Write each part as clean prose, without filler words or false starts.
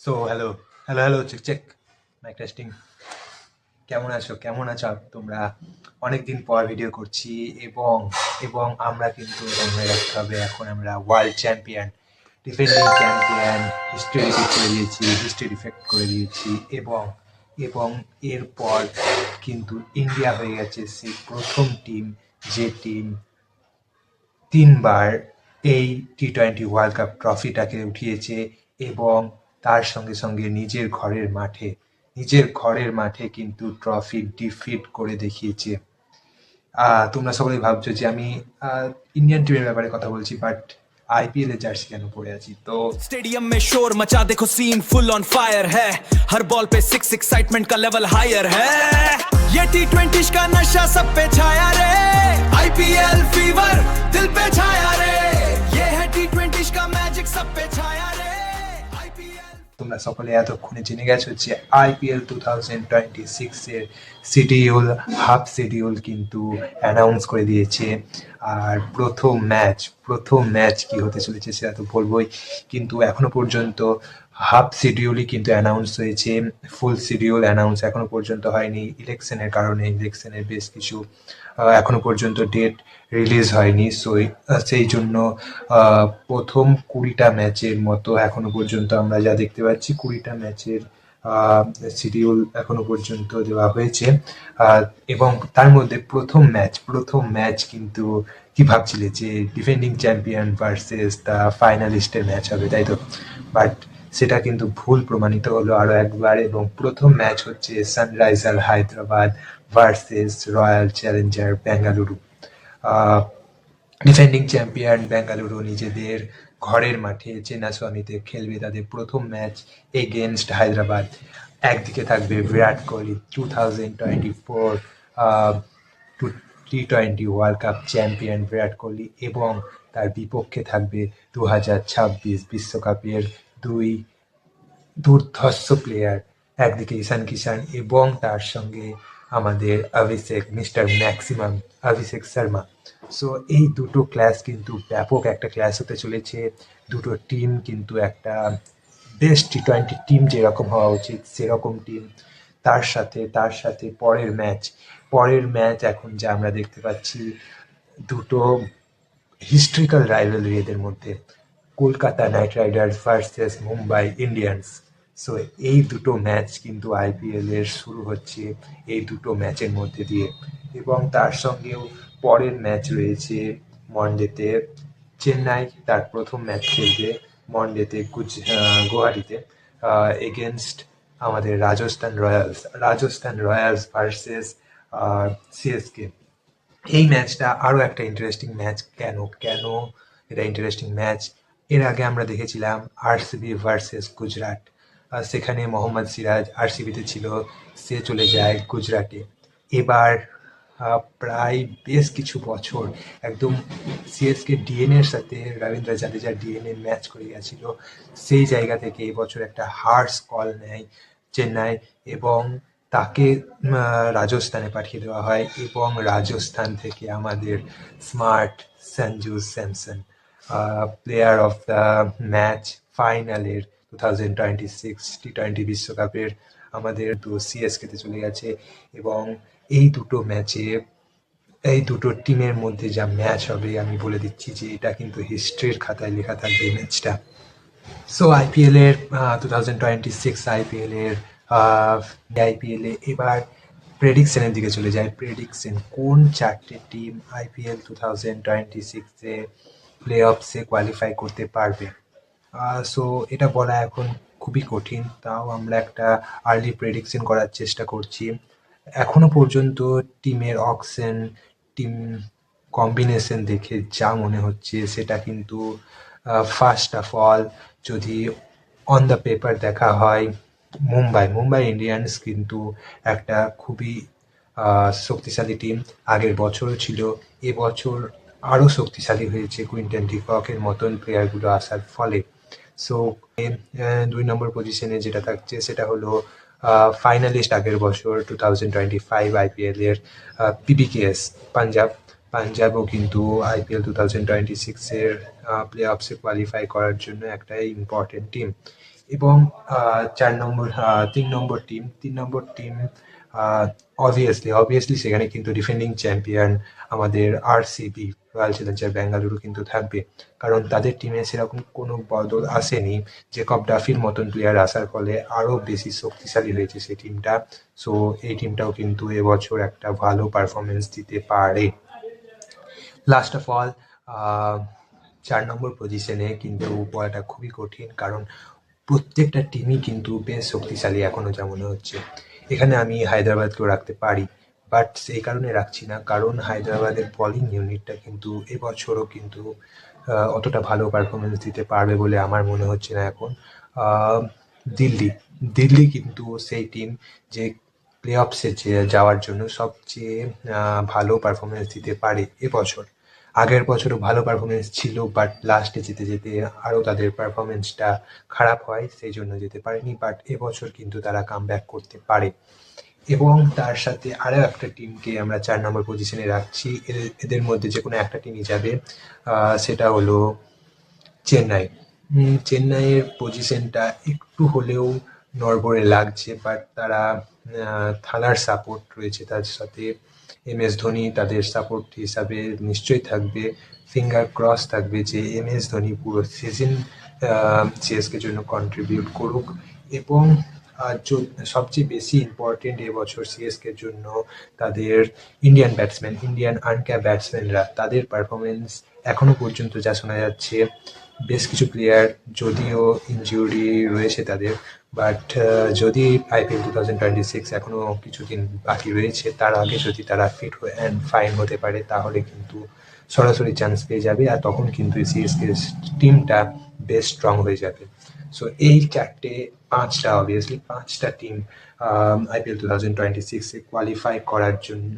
So hello hello hello check check mic testing. কেমন আছো তোমরা? অনেকদিন পর ভিডিও করছি এবং এবং আমরা কিন্তু মনে রাখতে হবে, এখন আমরা world champion, defending champion, history defect করে দিয়েছি এবং এবং এরপর কিন্তু ইন্ডিয়া হয়ে গেছে সেই প্রথম টিম যে টিম তিনবার এই টি-20 ওয়ার্ল্ড কাপ ট্রফিটাকে উঠিয়েছে এবং তার সঙ্গে সঙ্গে নিজের ঘরের মাঠে কিন্তু ট্রফি ডিফিট করে দেখিয়েছে। তোমরা সকলেই ভাবছো যে আমি ইন্ডিয়ান টিমের ব্যাপারে কথা বলছি, বাট আইপিএল এর জার্সি কেন পরে আছি? তো स्टेडियम में शोर मचा, देखो सीन फुल ऑन फायर है। हर बॉल पे सिक्स, एक्साइटमेंट का लेवल हायर है। ये टी20 का नशा सब पे छाया रे, आईपीएल फीवर दिल पे छाया रे। ये है टी20 का मैजिक सब पे छाया रे, आईपीएल। তোমরা সকলে এতক্ষণে জেনে গেছো যে আইপিএল 2026 এর হাফ শিডিউল কিন্তু অ্যানাউন্স করে দিয়েছে। আর প্রথম ম্যাচ কি হতে চলেছে সেটা তো বলবোই, কিন্তু এখনো পর্যন্ত হাফ শিডিউলই কিন্তু অ্যানাউন্স হয়েছে, ফুল শিডিউল অ্যানাউন্স এখনো পর্যন্ত হয়নি। ইলেকশনের কারণে ইলেকশনের বেশ কিছু এখনো পর্যন্ত ডেট রিলিজ হয়নি। সেই জন্য প্রথম 20টা ম্যাচের মতো এখনো পর্যন্ত আমরা যা দেখতে পাচ্ছি, 20টা ম্যাচের শিডিউল এখনো পর্যন্ত দেওয়া হয়েছে। এবং তার মধ্যে প্রথম ম্যাচ কিন্তু কি ভাবছিলে যে ডিফেন্ডিং চ্যাম্পিয়ন ভার্সেস দ্য ফাইনালিস্টের ম্যাচ হবে, তাই তো? বাট সেটা কিন্তু ভুল প্রমাণিত হলো আরো একবার, এবং প্রথম ম্যাচ হচ্ছে sunriser Hyderabad versus royal Challenger Bengaluru. Defending champion Bengaluru নিজেদের ঘরের মাঠে চেন্নাস্বামীতে খেলবে তাদের প্রথম ম্যাচ এগেনস্ট হায়দ্রাবাদ। একদিকে থাকবে Virat Kohli, 2024 টি-20 world cup champion Virat Kohli, এবং তার বিপক্ষে থাকবে 2026 বিশ্বকাপের দুই দুর্ধর্ষ প্লেয়ার, একদিকে ঈশান কিষান এবং তার সঙ্গে আমাদের অভিষেক শর্মা। সো এই দুটো ক্লাস কিন্তু ব্যাপক একটা ক্লাস হতে চলেছে। দুটো টিম কিন্তু একটা বেস্ট টি-20 টিম যেরকম হওয়া উচিত সেরকম টিম। তার সাথে পরের ম্যাচ এখন যা আমরা দেখতে পাচ্ছি, দুটো হিস্ট্রিক্যাল রাইভালরি এদের মধ্যে, Kolkata night Riders versus Mumbai Indians. So এই দুটো ম্যাচ কিন্তু আইপিএল এর শুরু হচ্ছে এই দুটো ম্যাচের মধ্যে দিয়ে, এবং তার সঙ্গেও পরের ম্যাচ রয়েছে মনডেতে। চেন্নাই তার প্রথম ম্যাচ খেলবে মনডেতে গুয়াহাটিতে এগেনস্ট আমাদের রাজস্থান রয়্যালস ভার্সেস সিএসকে। এই ম্যাচটা আরো একটা ইন্টারেস্টিং ম্যাচ। কেন এটা ইন্টারেস্টিং ম্যাচ? এর আগে আমরা দেখেছিলাম আরসিবি ভার্সেস গুজরাট। সেখানে মোহাম্মদ সিরাজ আরসিবিতে ছিল, সে চলে যায় গুজরাটে। এবার প্রায় বেশ কিছু বছর একদম সিএসকে ডিএনএ এর সাথে রবীন্দ্র জাদেজা ডিএনএ ম্যাচ করে গেছিল, সেই জায়গা থেকে এবছর একটা হার্শ কল নেয় চেন্নাই এবং তাকে রাজস্থানে পাঠিয়ে দেওয়া হয়, এবং রাজস্থান থেকে আমাদের smart Sanju Samson, player of the match ফাইনালের 2026 টি-20 বিশ্বকাপের আমাদের তো সিএসকেতে চলে গেছে। এবং এই দুটো টিমের মধ্যে যা ম্যাচ হবে, আমি বলে দিচ্ছি যে এটা কিন্তু হিস্ট্রির খাতায় লেখা থাকবে এই ম্যাচটা। সো আইপিএল এর 2026 আইপিএল এ এবার প্রেডিকশনের দিকে চলে যায়। প্রেডিকশন, কোন চারটে টিম আইপিএল 2026 এ প্লে অফসে কোয়ালিফাই করতে পারবে? সো এটা বলা এখন খুবই কঠিন, তাও আমরা একটা আর্লি প্রেডিকশন করার চেষ্টা করছি। এখনো পর্যন্ত টিম কম্বিনেশন দেখে যা মনে হচ্ছে, সেটা কিন্তু ফার্স্ট অফ অল যদি অন দ্য পেপার দেখা হয়, মুম্বাই ইন্ডিয়ান্স কিন্তু একটা খুবই শক্তিশালী টিম। আগের বছরও ছিল, এবছর আরো শক্তিশালী হয়েছে কুইন্টন ডিককের মতন প্লেয়ারগুলো আসার ফলে। সো 2 নম্বর পজিশনে যেটা থাকছে সেটা হলো ফাইনালিস্ট আগের বছর 2025 আইপিএল এর পিবিকেএস পাঞ্জাবও কিন্তু আইপিএল 2026 এর প্লে অফসে কোয়ালিফাই করার জন্য একটা ইম্পর্টেন্ট টিম। এবং 3 নম্বর টিম অবভিয়াসলি সেখানে কিন্তু ডিফেন্ডিং চ্যাম্পিয়ন আমাদের আরসিবি রয়্যাল চ্যালেঞ্জার ব্যাঙ্গালুরু কিন্তু থাকবে, কারণ তাদের টিমে সেরকম কোনো বদল আসেনি। জেকব ডাফির মতন প্লেয়ার আসার ফলে আরও বেশি শক্তিশালী হয়েছে সেই টিমটা। সো এই টিমটাও কিন্তু এবছর একটা ভালো পারফরমেন্স দিতে পারে। লাস্ট অফ অল 4 নম্বর পজিশনে কিন্তু বলাটা খুবই কঠিন, কারণ প্রত্যেকটা টিমই কিন্তু বেশ শক্তিশালী এখনো যা মনে হচ্ছে। এখানে আমি হায়দ্রাবাদকেও রাখতে পারি, বাট সেই কারণে রাখছি না, কারণ হায়দ্রাবাদের বোলিং ইউনিটটা কিন্তু এবছরও কিন্তু অতটা ভালো পারফরমেন্স দিতে পারবে বলে আমার মনে হচ্ছে না এখন। দিল্লি কিন্তু সেই টিম যে প্লে অফসে যাওয়ার জন্য সবচেয়ে ভালো পারফরমেন্স দিতে পারে এবছর। আগের বছরও ভালো পারফরমেন্স ছিল, বাট লাস্টে যেতে যেতে আরও তাদের পারফরমেন্সটা খারাপ হয়, সেই জন্য যেতে পারেনি। বাট এবছর কিন্তু তারা কামব্যাক করতে পারে। এবং তার সাথে আরও একটা টিমকে আমরা 4 নম্বর পজিশনে রাখছি। এদের মধ্যে যে কোনো একটা টিমই যাবে, সেটা হলো চেন্নাই। চেন্নাইয়ের পজিশনটা একটু হলেও নড়বড়ে লাগছে, বাট তারা থালার সাপোর্ট রয়েছে, তার সাথে MS ধোনি তাদের সাপোর্ট হিসাবে নিশ্চয়ই থাকবে। ফিঙ্গার ক্রস থাকবে যে MS ধোনি পুরো সিজন সিএসকের জন্য কন্ট্রিবিউট করুক। এবং সবচেয়ে বেশি ইম্পর্টেন্ট এবছর সিএসকের জন্য তাদের ইন্ডিয়ান আনক্যাপ ব্যাটসম্যানরা, তাদের পারফরমেন্স এখনো পর্যন্ত যা শোনা যাচ্ছে, বেশ কিছু প্লেয়ার যদিও ইনজুরি রয়েছে তাদের, বাট যদি IPL 2026 এখনো কিছুদিন বাকি রয়েছে, তার আগে যদি তারা ফিট অ্যান্ড ফাইন হতে পারে, তাহলে কিন্তু সরাসরি চান্স পেয়ে যাবে, আর তখন কিন্তু সিএসকে টিমটা বেশ স্ট্রং হয়ে যাবে। সো এই পাঁচটা টিম IPL 2026-এ কোয়ালিফাই করার জন্য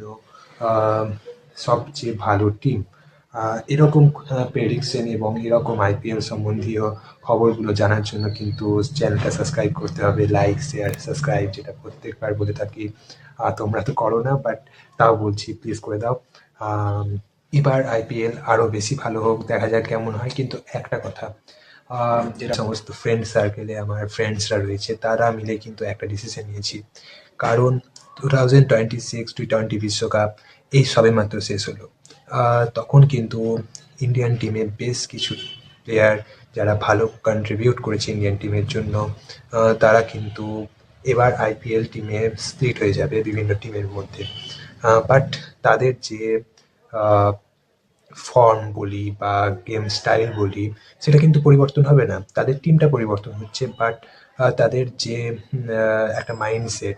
সবচেয়ে ভালো টিম। এরকম প্রেডিকশন এবং এরকম IPL সম্বন্ধীয় খবরগুলো জানার জন্য কিন্তু চ্যানেলটা সাবস্ক্রাইব করতে হবে। লাইক, শেয়ার, সাবস্ক্রাইব, যেটা প্রত্যেকবার বলে থাকি, তোমরা তো করো না, বাট তাও বলছি, প্লিজ করে দাও। এবার IPL আরও বেশি ভালো হোক, দেখা যাক কেমন হয়। কিন্তু একটা কথা, যেটা সমস্ত ফ্রেন্ড সার্কেলে আমার ফ্রেন্ডসরা রয়েছে, তারা মিলে কিন্তু একটা ডিসিশন নিয়েছি, কারণ 2026 T20 বিশ্বকাপ এই সবেমাত্র শেষ হলো। তখন কিন্তু ইন্ডিয়ান টিমে বেশ কিছু প্লেয়ার যারা ভালো কন্ট্রিবিউট করেছে ইন্ডিয়ান টিমের জন্য, তারা কিন্তু এবার IPL টিমে স্প্লিট হয়ে যাবে বিভিন্ন টিমের মধ্যে। বাট তাদের যে ফর্ম বলি বা গেম স্টাইল বলি, সেটা কিন্তু পরিবর্তন হবে না। তাদের টিমটা পরিবর্তন হচ্ছে, বাট তাদের যে একটা মাইন্ডসেট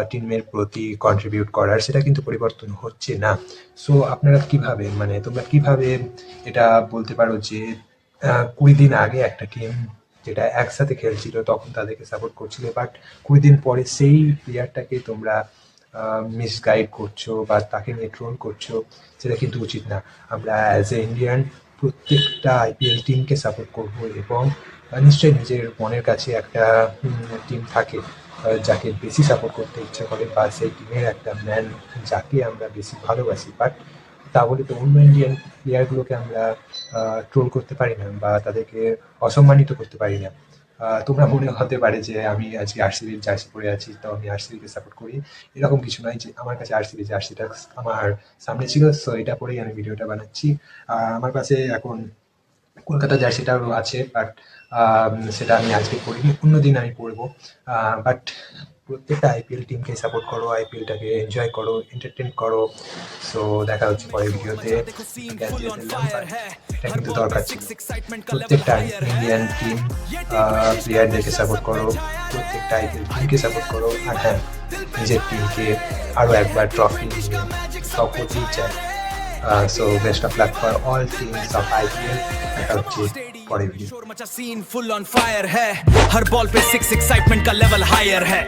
টিমের প্রতি কন্ট্রিবিউট করার, সেটা কিন্তু পরিবর্তন হচ্ছে না। সো আপনারা তোমরা কিভাবে এটা বলতে পারো যে 20 দিন আগে একটা টিম যেটা একসাথে খেলছিল তখন তাদেরকে সাপোর্ট করছিলে, বাট 20 দিন পরে সেই প্লেয়ারটাকে তোমরা মিসগাইড করছো বা তাকে নিয়ে ট্রোল করছো, সেটা কিন্তু উচিত না। আমরা অ্যাজ এ ইন্ডিয়ান প্রত্যেকটা IPL টিমকে সাপোর্ট করবো, এবং নিশ্চয়ই নিজের মনের কাছে একটা টিম থাকে যাকে বেশি সাপোর্ট করতে ইচ্ছে করে, বা সেই টিমের একটা ম্যান যাকে আমরা বেশি ভালোবাসি। বাট তা বলে তো অন্য ইন্ডিয়ান প্লেয়ারগুলোকে আমরা ট্রোল করতে পারি না বা তাদেরকে অসম্মানিত করতে পারি না। তোমরা মনে হতে পারে যে আমি আজকে আরসিবির জার্সি পরে আছি, তো আমি আরসিবিকে সাপোর্ট করি। এরকম কিছু নয়, যে আমার কাছে আরসিবি জার্সিটা আমার সামনে ছিল, সো এটা পরেই আমি ভিডিওটা বানাচ্ছি। আমার কাছে এখন কলকাতা জার্সিটাও আছে, বাট সেটা আমি আজকে পরিনি, অন্যদিন আমি পরবো। বাট প্রত্যেকটা IPL টিমকে সাপোর্ট করো, IPLটাকে এনজয় করো, এন্টারটেন করো। সো দেখা হচ্ছে পরের ভিডিওতে। এটা কিন্তু দরকার ছিল। প্রত্যেকটা ইন্ডিয়ান টিম প্লেয়ারদেরকে সাপোর্ট করো, প্রত্যেকটা IPL টিমকে সাপোর্ট করো, আর হ্যাঁ, নিজের টিমকে আরও একবার ট্রফি নিয়ে টপ করতেই চাই। So best of luck for all teams of IPL। দেখা হচ্ছে পরের ভিডিও। शोर मचा सीन फुल ऑन फायर है, हर बॉल पे 6 एक्साइटमेंट का लेवल हायर है।